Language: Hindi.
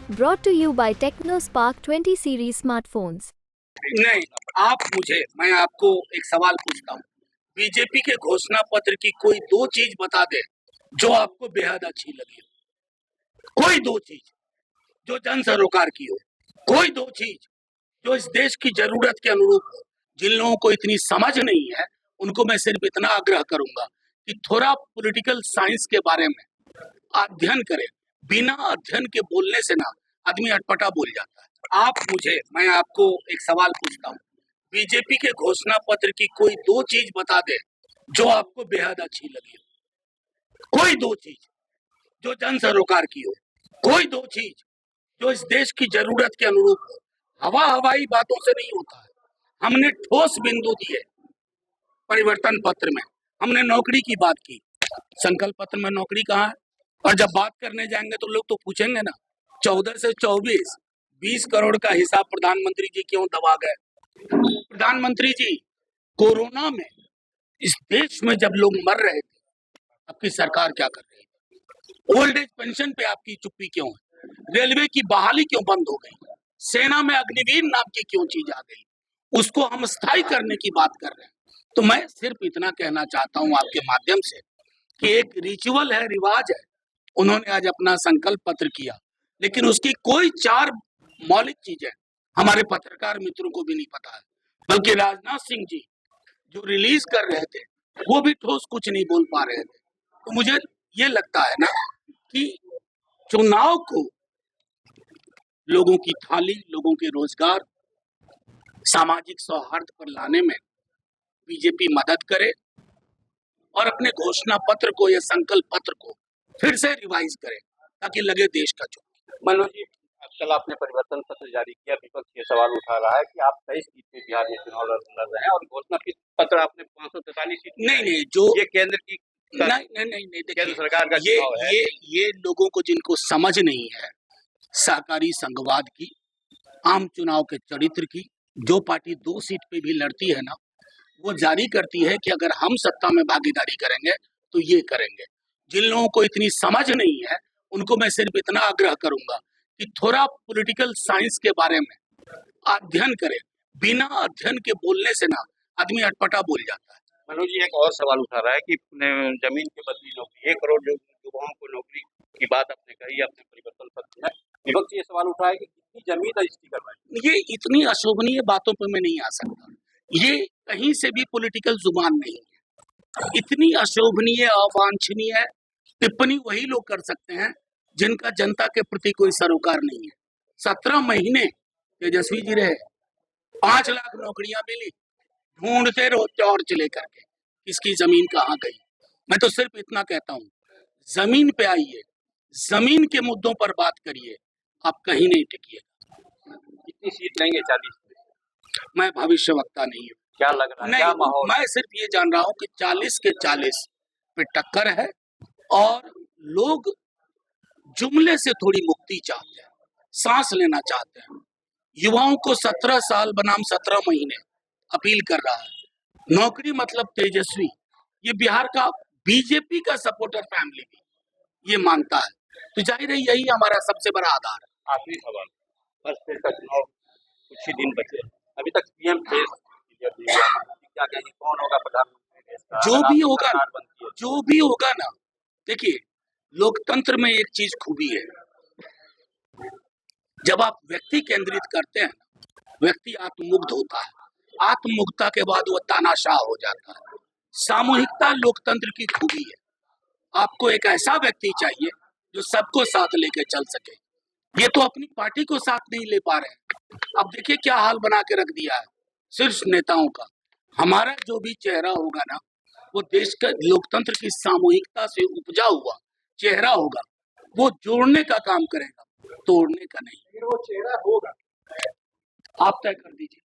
Brought to you by TechnoSpark 20 series smartphones. नहीं, मैं आपको एक सवाल पूछता हूँ। बीजेपी के घोषणा पत्र की कोई दो चीज बता दे जो आपको बेहद अच्छी लगी हो। कोई दो चीज जो जन सरोकार की हो, कोई दो चीज जो इस देश की जरूरत के अनुरूप हो। जिन लोगों को इतनी समझ नहीं है उनको मैं सिर्फ इतना आग्रह करूंगा कि थोड़ा पॉलिटिकल साइंस के बारे में अध्ययन करें। बिना अध्ययन के बोलने से ना आदमी अटपटा बोल जाता है। मैं आपको एक सवाल पूछता हूँ। बीजेपी के घोषणा पत्र की कोई दो चीज बता दे जो आपको बेहद अच्छी लगी हो। कोई दो चीज जो जन सरोकार की हो, कोई दो चीज जो इस देश की जरूरत के अनुरूप हो। हवाई बातों से नहीं होता है। हमने ठोस बिंदु दिए परिवर्तन पत्र में। हमने नौकरी की बात की, संकल्प पत्र में नौकरी कहाँ है? और जब बात करने जाएंगे तो लोग तो पूछेंगे ना, 14 से 24 20 करोड़ का हिसाब प्रधानमंत्री जी क्यों दबा गए? प्रधानमंत्री जी, कोरोना में इस देश में जब लोग मर रहे थे, आपकी सरकार क्या कर रही थी? ओल्ड एज पेंशन पे आपकी चुप्पी क्यों है? रेलवे की बहाली क्यों बंद हो गई? सेना में अग्निवीर नाम की क्यों चीज आ गई? उसको हम स्थायी करने की बात कर रहे हैं। तो मैं सिर्फ इतना कहना चाहता हूं आपके माध्यम से कि एक रिचुअल है, रिवाज है। उन्होंने आज अपना संकल्प पत्र किया, लेकिन उसकी कोई चार मौलिक चीजें हमारे पत्रकार मित्रों को भी नहीं पता है। बल्कि राजनाथ सिंह जी जो रिलीज कर रहे थे वो भी ठोस कुछ नहीं बोल पा रहे थे। तो मुझे ये लगता है ना कि चुनाव को लोगों की थाली, लोगों के रोजगार, सामाजिक सौहार्द पर लाने में बीजेपी मदद करे और अपने घोषणा पत्र को या संकल्प पत्र को फिर से रिवाइज करे ताकि लगे देश का चुनाव। मनोज जी, कल आपने परिवर्तन पत्र जारी किया। विपक्ष ये सवाल उठा रहा है कि आप 23 सीट पे बिहार में चुनाव लड़ रहे हैं और घोषणा पत्र आपने 543 सीट। नहीं, जो ये केंद्र की नहीं, केंद्र सरकार का चुनाव है। ये लोगों को जिनको समझ नहीं है सहकारी संघवाद की, आम चुनाव के चरित्र की, जो पार्टी 2 सीट पे भी लड़ती है ना, वो जारी करती है कि अगर हम सत्ता में भागीदारी करेंगे तो ये करेंगे। जिन लोगों को इतनी समझ नहीं है उनको मैं सिर्फ इतना आग्रह करूंगा कि थोड़ा पॉलिटिकल साइंस के बारे में अध्ययन करें। बिना अध्ययन के बोलने से ना आदमी अटपटा बोल जाता है। मनोज जी, एक और सवाल उठा रहा है कि जमीन के बदली नौकरी, 1 करोड़ युवाओं को नौकरी की बात आपने कही अपने परिवर्तन पत्र में। विपक्ष ये सवाल उठा है कि कितनी जमीन रजिस्ट्री करवाएं। ये इतनी अशोभनीय बातों पर मैं नहीं आ सकता। ये कहीं से भी पॉलिटिकल जुबान नहीं है। इतनी अशोभनीय, अवांछनीय टिप्पणी वही लोग कर सकते हैं जिनका जनता के प्रति कोई सरोकार नहीं है। 17 महीने तेजस्वी जी रहे, 5 लाख नौकरियां मिली, ढूंढते रहो टॉर्च लेकर के, किसकी जमीन कहाँ गई। मैं तो सिर्फ इतना कहता हूँ, जमीन पे आइए, जमीन के मुद्दों पर बात करिए, आप कहीं नहीं टिकिएगा। कितनी सीट लेंगे? 40? मैं भविष्यवक्ता नहीं हूँ। क्या लग रहा है? नहीं, क्या माहौल? मैं सिर्फ ये जान रहा हूँ कि 40 के 40 पे टक्कर है और लोग जुमले से थोड़ी मुक्ति चाहते हैं, सांस लेना चाहते हैं। युवाओं को 17 साल बनाम 17 महीने अपील कर रहा है। नौकरी मतलब तेजस्वी, ये बिहार का बीजेपी का सपोर्टर फैमिली भी ये मानता है। तो जाहिर है यही हमारा सबसे बड़ा आधार है। आखिरी सवाल, बस फिर का चुनाव कुछ ही दिन बचे, अभी तक पीएम थे, क्या कहेंगे कौन होगा प्रधानमंत्री देश का? जो भी होगा ना, देखिए लोकतंत्र में एक चीज खूबी है, जब आप व्यक्ति केंद्रित करते हैं, व्यक्ति आत्ममुग्ध होता है, आत्ममुग्धता के बाद वो तानाशाह हो जाता है। सामूहिकता लोकतंत्र की खूबी है। आपको एक ऐसा व्यक्ति चाहिए जो सबको साथ लेके चल सके। ये तो अपनी पार्टी को साथ नहीं ले पा रहे हैं। अब देखिए क्या हाल बना के रख दिया है शीर्ष नेताओं का। हमारा जो भी चेहरा होगा ना, वो देश का लोकतंत्र की सामूहिकता से उपजा हुआ चेहरा होगा। वो जोड़ने का काम करेगा, तोड़ने का नहीं। फिर वो चेहरा होगा, आप तय कर दीजिए।